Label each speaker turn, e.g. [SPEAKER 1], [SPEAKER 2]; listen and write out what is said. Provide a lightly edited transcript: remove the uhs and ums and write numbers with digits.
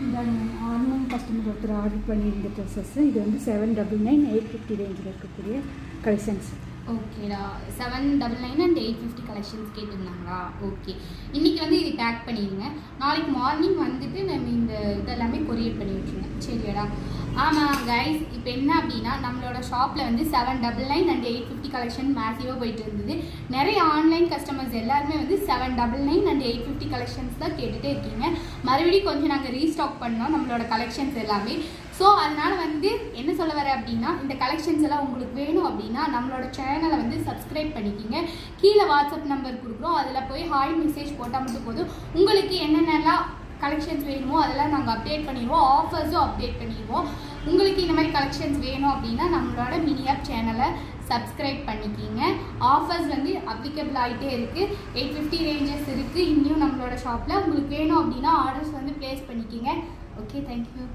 [SPEAKER 1] இதாங்க online customer ஒருத்தர் order பண்ணியிருந்த ட்ரெஸ்ஸஸ். இது வந்து 799 850 ரேஞ்சில் இருக்கக்கூடிய கலெக்ஷன்ஸ்.
[SPEAKER 2] ஓகேடா, 799 அண்ட் 850 கலெக்ஷன்ஸ் கேட்டிருந்தாங்களா? ஓகே, இன்றைக்கி வந்து இது பேக் பண்ணிடுங்க. நாளைக்கு மார்னிங் வந்துட்டு நம்ம இந்த இதெல்லாமே கொரியர் பண்ணி விட்ருங்க. சரியாடா? ஆமாம் கைஸ், இப்போ என்ன அப்படின்னா நம்மளோட ஷாப்பில் வந்து 799 அண்ட் 850 கலெக்ஷன் மேசிவாக போயிட்டு இருந்தது. நிறைய ஆன்லைன் கஸ்டமர்ஸ் எல்லாருமே வந்து 799 அண்ட் 850 கலெக்ஷன்ஸ் தான் கேட்டுகிட்டே இருக்கீங்க. மறுபடியும் கொஞ்சம் நாங்கள் ரீஸ்டாக் பண்ணோம் நம்மளோட கலெக்ஷன்ஸ் எல்லாமே. ஸோ அதனால் வந்து என்ன சொல்ல வரேன் அப்படின்னா, இந்த கலெக்ஷன்ஸ் எல்லாம் உங்களுக்கு வேணும் அப்படின்னா நம்மளோட சேனலை வந்து சப்ஸ்கிரைப் பண்ணிக்கிங்க. கீழே வாட்ஸ்அப் நம்பர் கொடுக்குறோம், அதில் போய் ஹாய் மெசேஜ் போட்டால் மட்டும் போதும். உங்களுக்கு என்னென்னலாம் கலெக்ஷன்ஸ் வேணுமோ அதெல்லாம் நாங்கள் அப்டேட் பண்ணிடுவோம். ஆஃபர்ஸும் அப்டேட் பண்ணிடுவோம். உங்களுக்கு இந்த மாதிரி கலெக்ஷன்ஸ் வேணும் அப்படின்னா நம்மளோட மினி ஆப் சேனலை சப்ஸ்கிரைப் பண்ணிக்கிங்க. ஆஃபர்ஸ் வந்து அப்ளிகபிள் ஆகிட்டே இருக்குது. 850 ரேஞ்சஸ் இருக்குது இன்னும் நம்மளோட ஷாப்பில். உங்களுக்கு வேணும் அப்படின்னா ஆர்டர்ஸ் வந்து ப்ளேஸ் பண்ணிக்கிங்க. Okay, thank you.